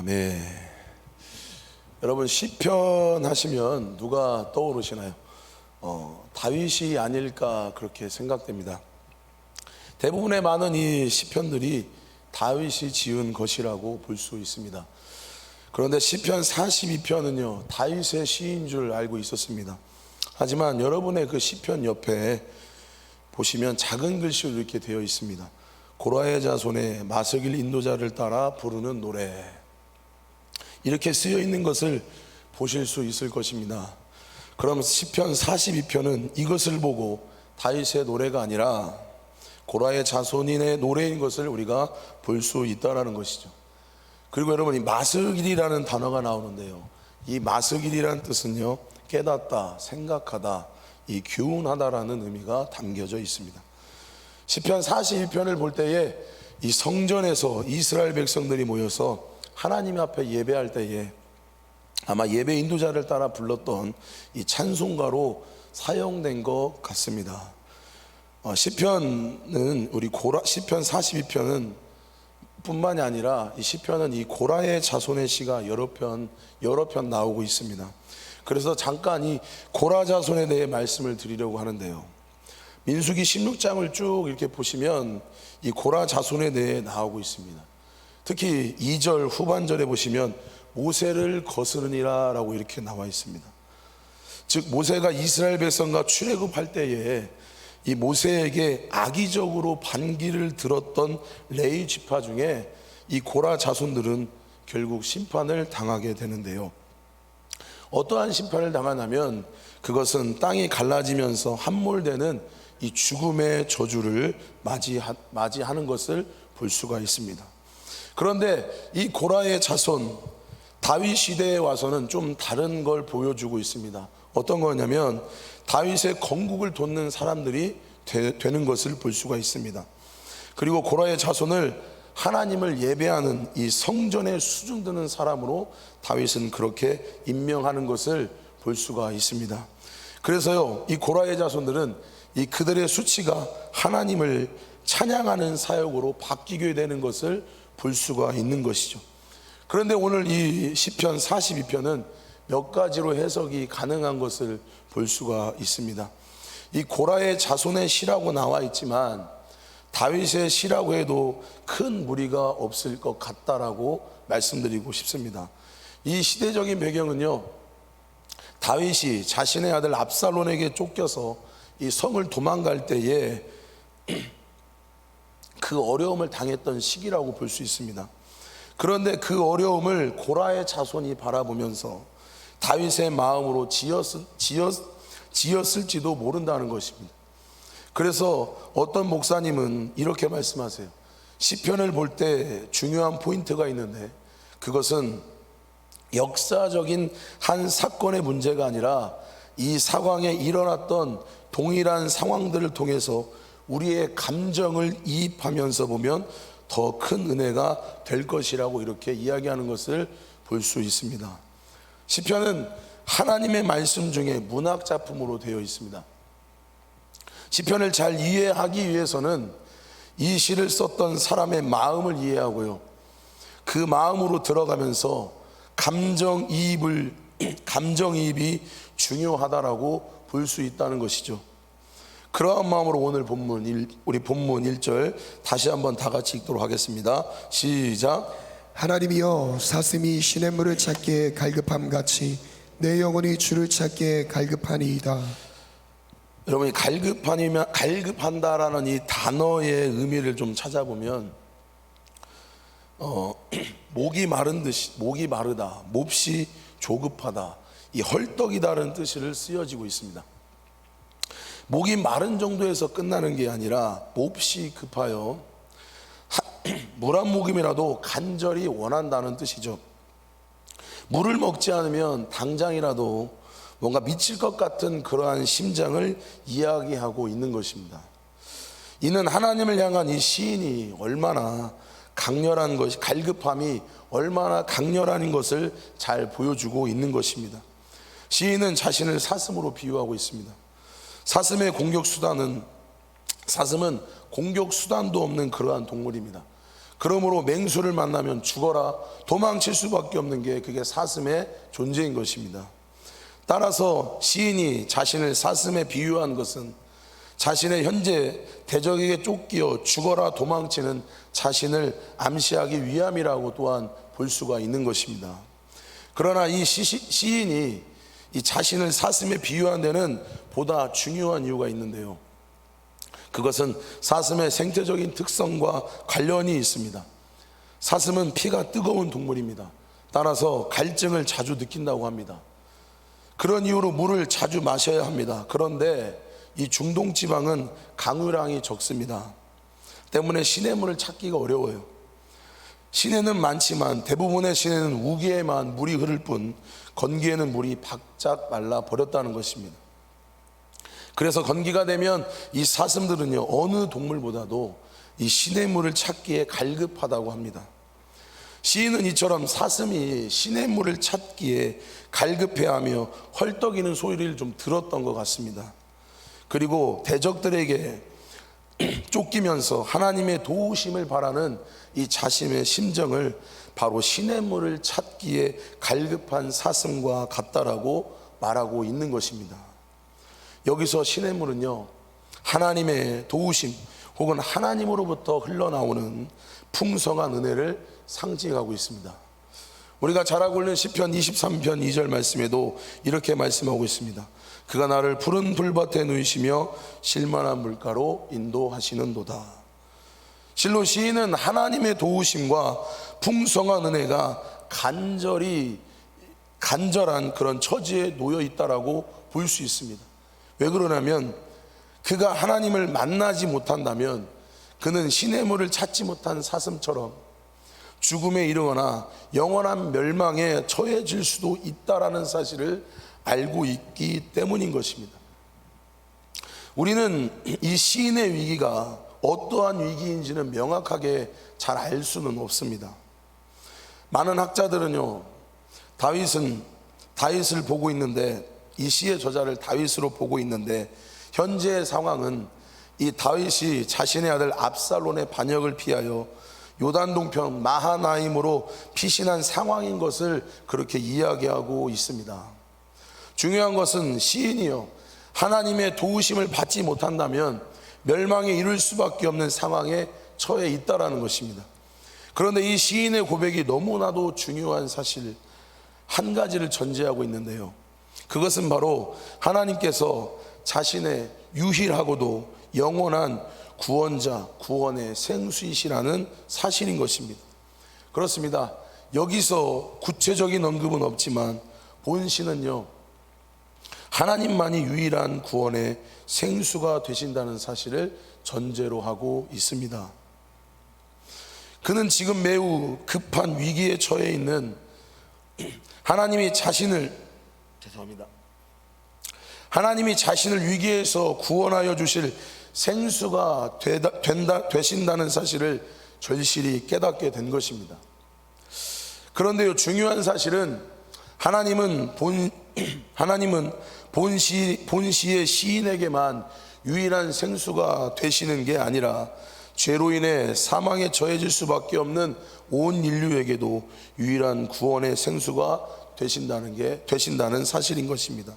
아멘. 여러분, 시편 하시면 누가 떠오르시나요? 다윗이 아닐까 그렇게 생각됩니다. 대부분의 많은 이 시편들이 다윗이 지은 것이라고 볼 수 있습니다. 그런데 시편 42편은요 다윗의 시인 줄 알고 있었습니다. 하지만 여러분의 그 시편 옆에 보시면 작은 글씨로 이렇게 되어 있습니다. 고라의 자손의 마스길 인도자를 따라 부르는 노래, 이렇게 쓰여 있는 것을 보실 수 있을 것입니다. 그럼 시편 42편은 이것을 보고 다윗의 노래가 아니라 고라의 자손인의 노래인 것을 우리가 볼 수 있다라는 것이죠. 그리고 여러분, 이 마스길이라는 단어가 나오는데요, 이 마스길이라는 뜻은요 깨닫다, 생각하다, 이 교훈하다라는 의미가 담겨져 있습니다. 시편 42편을 볼 때에 이 성전에서 이스라엘 백성들이 모여서 하나님 앞에 예배할 때에 아마 예배 인도자를 따라 불렀던 이 찬송가로 사용된 것 같습니다. 시편은 시편 42편은 뿐만이 아니라 이 시편은 이 고라의 자손의 시가 여러 편 나오고 있습니다. 그래서 잠깐 이 고라 자손에 대해 말씀을 드리려고 하는데요, 민수기 16장을 쭉 이렇게 보시면 이 고라 자손에 대해 나오고 있습니다. 특히 2절 후반절에 보시면 모세를 거스르니라 라고 이렇게 나와 있습니다. 즉 모세가 이스라엘 백성과 출애굽할 때에 이 모세에게 악의적으로 반기를 들었던 레위 지파 중에 이 고라 자손들은 결국 심판을 당하게 되는데요, 어떠한 심판을 당하냐면 그것은 땅이 갈라지면서 함몰되는 이 죽음의 저주를 맞이하는 것을 볼 수가 있습니다. 그런데 이 고라의 자손, 다윗 시대에 와서는 좀 다른 걸 보여주고 있습니다. 어떤 거냐면 다윗의 건국을 돕는 사람들이 되는 것을 볼 수가 있습니다. 그리고 고라의 자손을 하나님을 예배하는 이 성전에 수중드는 사람으로 다윗은 그렇게 임명하는 것을 볼 수가 있습니다. 그래서요, 이 고라의 자손들은 이 그들의 수치가 하나님을 찬양하는 사역으로 바뀌게 되는 것을 볼 수가 있는 것이죠. 그런데 오늘 이 시편 42편은 몇 가지로 해석이 가능한 것을 볼 수가 있습니다. 이 고라의 자손의 시라고 나와 있지만 다윗의 시라고 해도 큰 무리가 없을 것 같다라고 말씀드리고 싶습니다. 이 시대적인 배경은요, 다윗이 자신의 아들 압살롬에게 쫓겨서 이 성을 도망갈 때에 그 어려움을 당했던 시기라고 볼 수 있습니다. 그런데 그 어려움을 고라의 자손이 바라보면서 다윗의 마음으로 지었을지도 모른다는 것입니다. 그래서 어떤 목사님은 이렇게 말씀하세요. 시편을 볼 때 중요한 포인트가 있는데 그것은 역사적인 한 사건의 문제가 아니라 이 상황에 일어났던 동일한 상황들을 통해서 우리의 감정을 이입하면서 보면 더 큰 은혜가 될 것이라고 이렇게 이야기하는 것을 볼 수 있습니다. 시편은 하나님의 말씀 중에 문학 작품으로 되어 있습니다. 시편을 잘 이해하기 위해서는 이 시를 썼던 사람의 마음을 이해하고요, 그 마음으로 들어가면서 감정이입이 중요하다라고 볼 수 있다는 것이죠. 그러한 마음으로 오늘 우리 본문 1절 다시 한번 다 같이 읽도록 하겠습니다. 시작. 하나님이여, 사슴이 시냇물을 찾기에 갈급함같이 내 영혼이 주를 찾기에 갈급하니이다. 여러분이 갈급한다라는 이 단어의 의미를 좀 찾아보면 목이 마르다, 몹시 조급하다, 이 헐떡이다라는 뜻을 쓰여지고 있습니다. 목이 마른 정도에서 끝나는 게 아니라 몹시 급하여 물 한 모금이라도 간절히 원한다는 뜻이죠. 물을 먹지 않으면 당장이라도 뭔가 미칠 것 같은 그러한 심장을 이야기하고 있는 것입니다. 이는 하나님을 향한 이 시인이 얼마나 강렬한 것이, 갈급함이 얼마나 강렬한 것을 잘 보여주고 있는 것입니다. 시인은 자신을 사슴으로 비유하고 있습니다. 사슴은 공격 수단도 없는 그러한 동물입니다. 그러므로 맹수를 만나면 죽어라, 도망칠 수밖에 없는 게 그게 사슴의 존재인 것입니다. 따라서 시인이 자신을 사슴에 비유한 것은 자신의 현재 대적에게 쫓기어 죽어라 도망치는 자신을 암시하기 위함이라고 또한 볼 수가 있는 것입니다. 그러나 이 시인이 이 자신을 사슴에 비유한 데는 보다 중요한 이유가 있는데요, 그것은 사슴의 생태적인 특성과 관련이 있습니다. 사슴은 피가 뜨거운 동물입니다. 따라서 갈증을 자주 느낀다고 합니다. 그런 이유로 물을 자주 마셔야 합니다. 그런데 이 중동 지방은 강우량이 적습니다. 때문에 시냇물을 찾기가 어려워요. 시내는 많지만 대부분의 시내는 우기에만 물이 흐를 뿐 건기에는 물이 바짝 말라 버렸다는 것입니다. 그래서 건기가 되면 이 사슴들은요, 어느 동물보다도 이 시냇물을 찾기에 갈급하다고 합니다. 시인은 이처럼 사슴이 시냇물을 찾기에 갈급해하며 헐떡이는 소리를 좀 들었던 것 같습니다. 그리고 대적들에게 쫓기면서 하나님의 도우심을 바라는 이 자신의 심정을 바로 시냇물을 찾기에 갈급한 사슴과 같다라고 말하고 있는 것입니다. 여기서 시냇물은요, 하나님의 도우심 혹은 하나님으로부터 흘러나오는 풍성한 은혜를 상징하고 있습니다. 우리가 잘 알고 있는 시편 23편 2절 말씀에도 이렇게 말씀하고 있습니다. 그가 나를 푸른 풀밭에 누이시며 실만한 물가로 인도하시는도다. 실로 시인은 하나님의 도우심과 풍성한 은혜가 간절한 그런 처지에 놓여 있다라고 볼 수 있습니다. 왜 그러냐면 그가 하나님을 만나지 못한다면 그는 시냇물을 찾지 못한 사슴처럼 죽음에 이르거나 영원한 멸망에 처해질 수도 있다라는 사실을 알고 있기 때문인 것입니다. 우리는 이 시인의 위기가 어떠한 위기인지는 명확하게 잘 알 수는 없습니다. 많은 학자들은요, 다윗을 보고 있는데, 이 시의 저자를 다윗으로 보고 있는데, 현재의 상황은 이 다윗이 자신의 아들 압살롬의 반역을 피하여 요단 동편 마하나임으로 피신한 상황인 것을 그렇게 이야기하고 있습니다. 중요한 것은 시인이요, 하나님의 도우심을 받지 못한다면 멸망에 이를 수밖에 없는 상황에 처해 있다라는 것입니다. 그런데 이 시인의 고백이 너무나도 중요한 사실 한 가지를 전제하고 있는데요, 그것은 바로 하나님께서 자신의 유일하고도 영원한 구원자, 구원의 생수이시라는 사실인 것입니다. 그렇습니다. 여기서 구체적인 언급은 없지만 본시는요, 하나님만이 유일한 구원의 생수가 되신다는 사실을 전제로 하고 있습니다. 그는 지금 매우 급한 위기에 처해 있는 하나님이 자신을 위기에서 구원하여 주실 생수가 되신다는 사실을 절실히 깨닫게 된 것입니다. 그런데요, 중요한 사실은 하나님은 본시의 시인에게만 유일한 생수가 되시는 게 아니라 죄로 인해 사망에 처해질 수밖에 없는 온 인류에게도 유일한 구원의 생수가 되신다는 사실인 것입니다.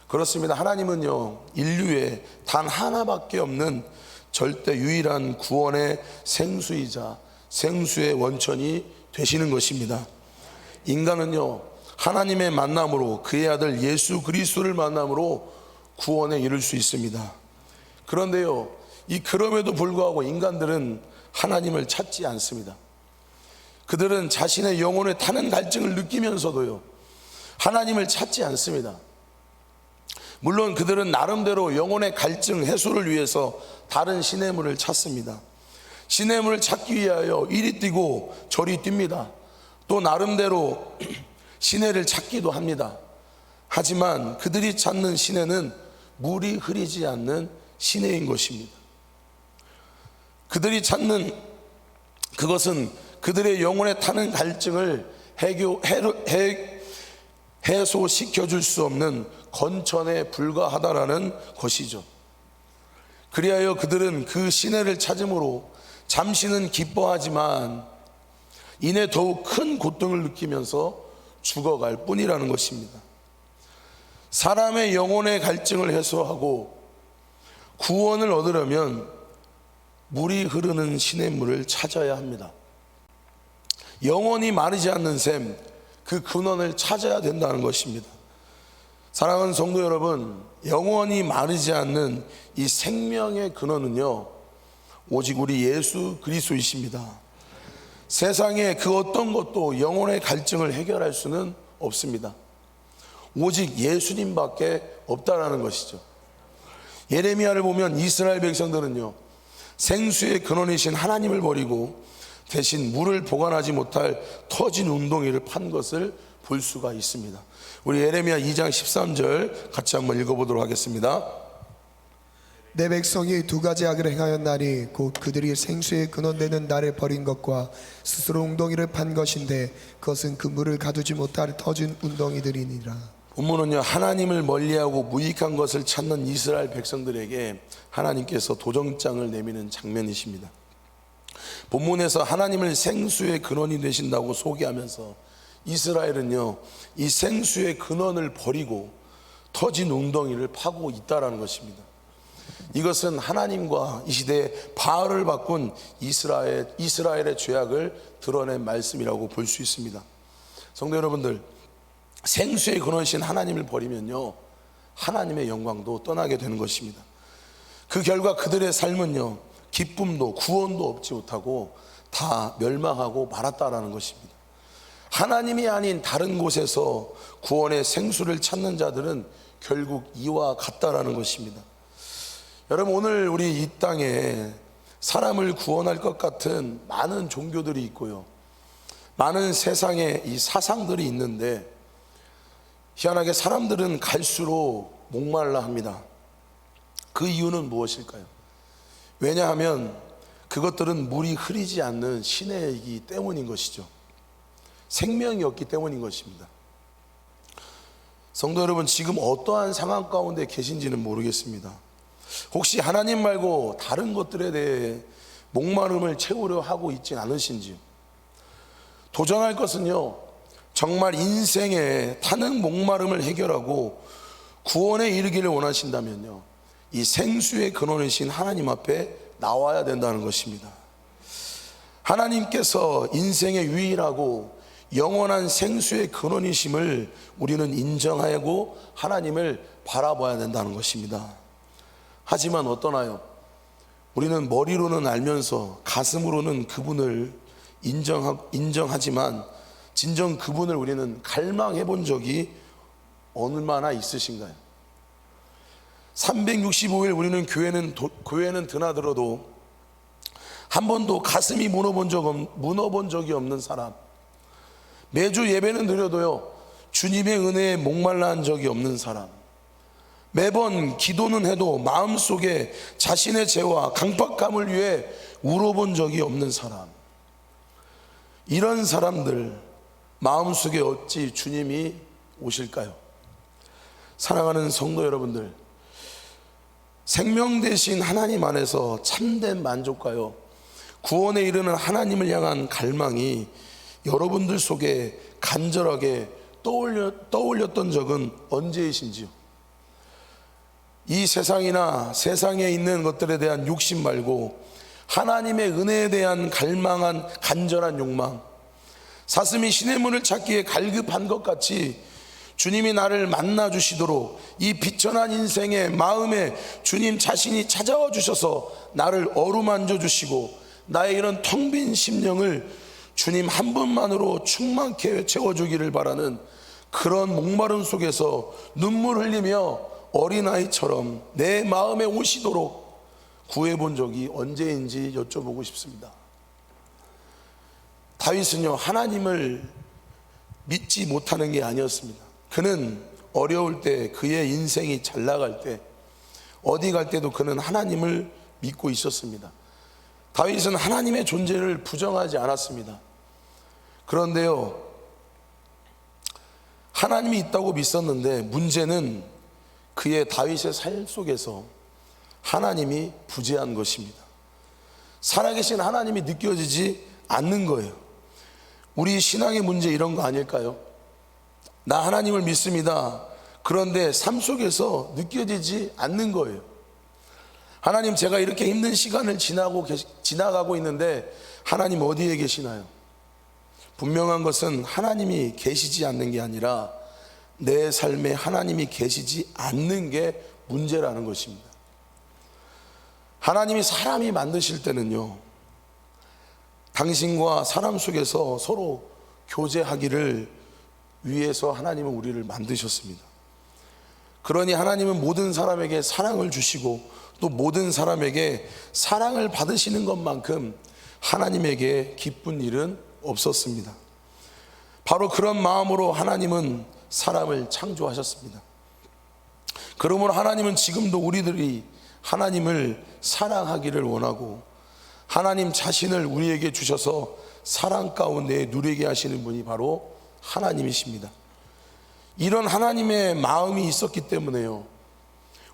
그렇습니다. 하나님은요, 인류에 단 하나밖에 없는 절대 유일한 구원의 생수이자 생수의 원천이 되시는 것입니다. 인간은요, 하나님의 만남으로, 그의 아들 예수 그리스도를 만남으로 구원에 이를 수 있습니다. 그런데요, 그럼에도 불구하고 인간들은 하나님을 찾지 않습니다. 그들은 자신의 영혼에 타는 갈증을 느끼면서도요, 하나님을 찾지 않습니다. 물론 그들은 나름대로 영혼의 갈증 해소를 위해서 다른 시냇물을 찾습니다. 시냇물을 찾기 위하여 이리 뛰고 저리 뜁니다. 또 나름대로 시내를 찾기도 합니다. 하지만 그들이 찾는 시내는 물이 흐리지 않는 시내인 것입니다. 그들이 찾는 그것은 그들의 영혼에 타는 갈증을 해소시켜 줄 수 없는 건천에 불과하다라는 것이죠. 그리하여 그들은 그 시내를 찾음으로 잠시는 기뻐하지만 이내 더욱 큰 고통을 느끼면서 죽어갈 뿐이라는 것입니다. 사람의 영혼의 갈증을 해소하고 구원을 얻으려면 물이 흐르는 시냇물을 찾아야 합니다. 영혼이 마르지 않는 샘, 그 근원을 찾아야 된다는 것입니다. 사랑하는 성도 여러분, 영원히 마르지 않는 이 생명의 근원은요, 오직 우리 예수 그리스도이십니다. 세상에 그 어떤 것도 영혼의 갈증을 해결할 수는 없습니다. 오직 예수님밖에 없다라는 것이죠. 예레미야를 보면 이스라엘 백성들은요, 생수의 근원이신 하나님을 버리고 대신 물을 보관하지 못할 터진 웅덩이를 판 것을 볼 수가 있습니다. 우리 예레미야 2장 13절 같이 한번 읽어보도록 하겠습니다. 내 백성이 두 가지 악을 행하였나니 곧 그들이 생수의 근원되는 나를 버린 것과 스스로 웅덩이를 판 것인데 그것은 그 물을 가두지 못할 터진 웅덩이들이니라. 본문은요, 하나님을 멀리하고 무익한 것을 찾는 이스라엘 백성들에게 하나님께서 도전장을 내미는 장면이십니다. 본문에서 하나님을 생수의 근원이 되신다고 소개하면서 이스라엘은요, 이 생수의 근원을 버리고 터진 웅덩이를 파고 있다라는 것입니다. 이것은 하나님과 이 시대에 바알을 바꾼 이스라엘의 죄악을 드러낸 말씀이라고 볼 수 있습니다. 성도 여러분들, 생수의 근원이신 하나님을 버리면요, 하나님의 영광도 떠나게 되는 것입니다. 그 결과 그들의 삶은요, 기쁨도 구원도 얻지 못하고 다 멸망하고 말았다라는 것입니다. 하나님이 아닌 다른 곳에서 구원의 생수를 찾는 자들은 결국 이와 같다라는 것입니다. 여러분, 오늘 우리 이 땅에 사람을 구원할 것 같은 많은 종교들이 있고요, 많은 세상에 이 사상들이 있는데 희한하게 사람들은 갈수록 목말라 합니다. 그 이유는 무엇일까요? 왜냐하면 그것들은 물이 흐르지 않는 시내이기 때문인 것이죠. 생명이 없기 때문인 것입니다. 성도 여러분, 지금 어떠한 상황 가운데 계신지는 모르겠습니다. 혹시 하나님 말고 다른 것들에 대해 목마름을 채우려 하고 있진 않으신지요? 도전할 것은요, 정말 인생의 타는 목마름을 해결하고 구원에 이르기를 원하신다면요, 이 생수의 근원이신 하나님 앞에 나와야 된다는 것입니다. 하나님께서 인생의 유일하고 영원한 생수의 근원이심을 우리는 인정하고 하나님을 바라봐야 된다는 것입니다. 하지만 어떠나요? 우리는 머리로는 알면서 가슴으로는 그분을 인정하지만 진정 그분을 우리는 갈망해 본 적이 얼마나 있으신가요? 365일 우리는 교회는 드나들어도 한 번도 가슴이 무너본 적이 없는 사람, 매주 예배는 드려도요, 주님의 은혜에 목말라 한 적이 없는 사람, 매번 기도는 해도 마음속에 자신의 죄와 강박감을 위해 울어본 적이 없는 사람, 이런 사람들 마음속에 어찌 주님이 오실까요? 사랑하는 성도 여러분들, 생명 되신 하나님 안에서 참된 만족과요, 구원에 이르는 하나님을 향한 갈망이 여러분들 속에 간절하게 떠올렸던 적은 언제이신지요? 이 세상이나 세상에 있는 것들에 대한 욕심 말고 하나님의 은혜에 대한 갈망한 간절한 욕망, 사슴이 시냇물을 찾기에 갈급한 것 같이 주님이 나를 만나 주시도록 이 비천한 인생의 마음에 주님 자신이 찾아와 주셔서 나를 어루만져 주시고 나의 이런 텅 빈 심령을 주님 한 분만으로 충만케 채워주기를 바라는 그런 목마름 속에서 눈물 흘리며 어린아이처럼 내 마음에 오시도록 구해본 적이 언제인지 여쭤보고 싶습니다. 다윗은요, 하나님을 믿지 못하는 게 아니었습니다. 그는 어려울 때, 그의 인생이 잘 나갈 때, 어디 갈 때도 그는 하나님을 믿고 있었습니다. 다윗은 하나님의 존재를 부정하지 않았습니다. 그런데요, 하나님이 있다고 믿었는데 문제는 그의 다윗의 삶 속에서 하나님이 부재한 것입니다. 살아계신 하나님이 느껴지지 않는 거예요. 우리 신앙의 문제 이런 거 아닐까요? 나 하나님을 믿습니다. 그런데 삶 속에서 느껴지지 않는 거예요. 하나님, 제가 이렇게 힘든 시간을 지나가고 있는데 하나님 어디에 계시나요? 분명한 것은 하나님이 계시지 않는 게 아니라 내 삶에 하나님이 계시지 않는 게 문제라는 것입니다. 하나님이 사람이 만드실 때는요, 당신과 사람 속에서 서로 교제하기를 위해서 하나님은 우리를 만드셨습니다. 그러니 하나님은 모든 사람에게 사랑을 주시고 또 모든 사람에게 사랑을 받으시는 것만큼 하나님에게 기쁜 일은 없었습니다. 바로 그런 마음으로 하나님은 사람을 창조하셨습니다. 그러므로 하나님은 지금도 우리들이 하나님을 사랑하기를 원하고 하나님 자신을 우리에게 주셔서 사랑 가운데 누리게 하시는 분이 바로 하나님이십니다. 이런 하나님의 마음이 있었기 때문에요,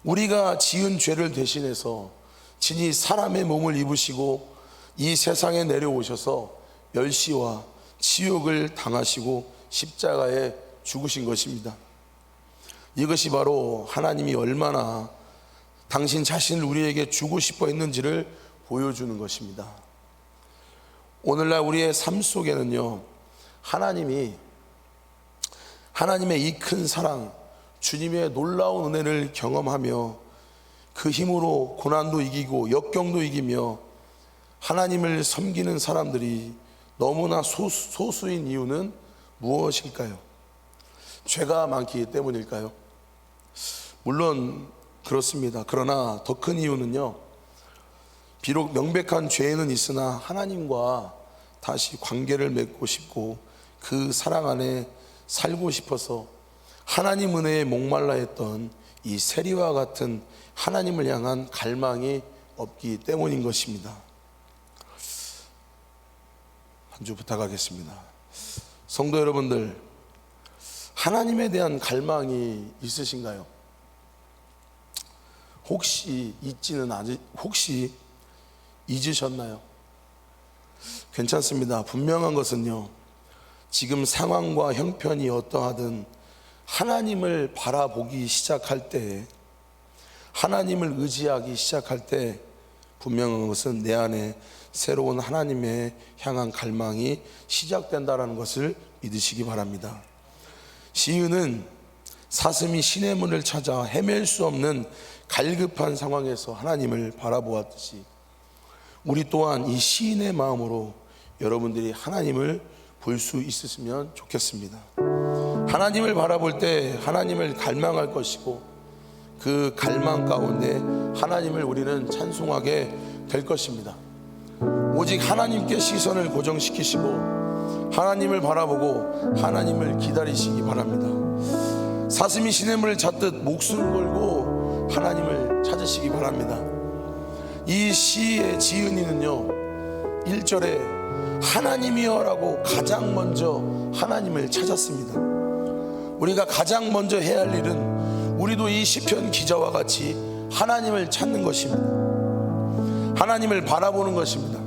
우리가 지은 죄를 대신해서 진히 사람의 몸을 입으시고 이 세상에 내려오셔서 멸시와 치욕을 당하시고 십자가에 죽으신 것입니다. 이것이 바로 하나님이 얼마나 당신 자신을 우리에게 주고 싶어 했는지를 보여주는 것입니다. 오늘날 우리의 삶 속에는요, 하나님의 이 큰 사랑, 주님의 놀라운 은혜를 경험하며 그 힘으로 고난도 이기고 역경도 이기며 하나님을 섬기는 사람들이 너무나 소수인 이유는 무엇일까요? 죄가 많기 때문일까요? 물론 그렇습니다. 그러나 더 큰 이유는요, 비록 명백한 죄는 있으나 하나님과 다시 관계를 맺고 싶고 그 사랑 안에 살고 싶어서 하나님 은혜에 목말라 했던 이 세리와 같은 하나님을 향한 갈망이 없기 때문인 것입니다. 한 주 부탁하겠습니다. 성도 여러분들, 하나님에 대한 갈망이 있으신가요? 혹시 잊으셨나요? 괜찮습니다. 분명한 것은요, 지금 상황과 형편이 어떠하든 하나님을 바라보기 시작할 때, 하나님을 의지하기 시작할 때 분명한 것은 내 안에 새로운 하나님의 향한 갈망이 시작된다는 것을 믿으시기 바랍니다. 시인은 사슴이 신의 문을 찾아 헤맬 수 없는 갈급한 상황에서 하나님을 바라보았듯이 우리 또한 이 시인의 마음으로 여러분들이 하나님을 볼 수 있으시면 좋겠습니다. 하나님을 바라볼 때 하나님을 갈망할 것이고 그 갈망 가운데 하나님을 우리는 찬송하게 될 것입니다. 오직 하나님께 시선을 고정시키시고 하나님을 바라보고 하나님을 기다리시기 바랍니다. 사슴이 시냇물을 찾듯 목숨을 걸고 하나님을 찾으시기 바랍니다. 이 시의 지은이는요, 1절에 하나님이여 라고 가장 먼저 하나님을 찾았습니다. 우리가 가장 먼저 해야 할 일은 우리도 이 시편 기자와 같이 하나님을 찾는 것입니다. 하나님을 바라보는 것입니다.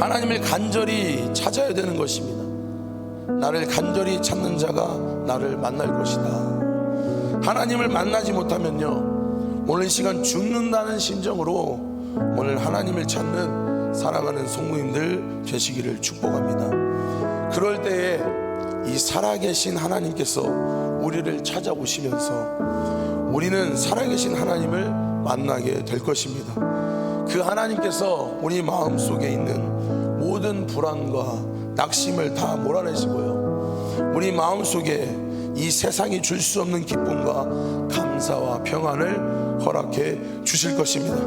하나님을 간절히 찾아야 되는 것입니다. 나를 간절히 찾는 자가 나를 만날 것이다. 하나님을 만나지 못하면요, 오늘 이 시간 죽는다는 심정으로 오늘 하나님을 찾는 사랑하는 성도님들 되시기를 축복합니다. 그럴 때에 이 살아계신 하나님께서 우리를 찾아오시면서 우리는 살아계신 하나님을 만나게 될 것입니다. 그 하나님께서 우리 마음속에 있는 모든 불안과 낙심을 다 몰아내시고요, 우리 마음속에 이 세상이 줄 수 없는 기쁨과 감사와 평안을 허락해 주실 것입니다.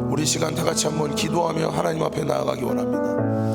우리 시간 다 같이 한번 기도하며 하나님 앞에 나아가기 원합니다.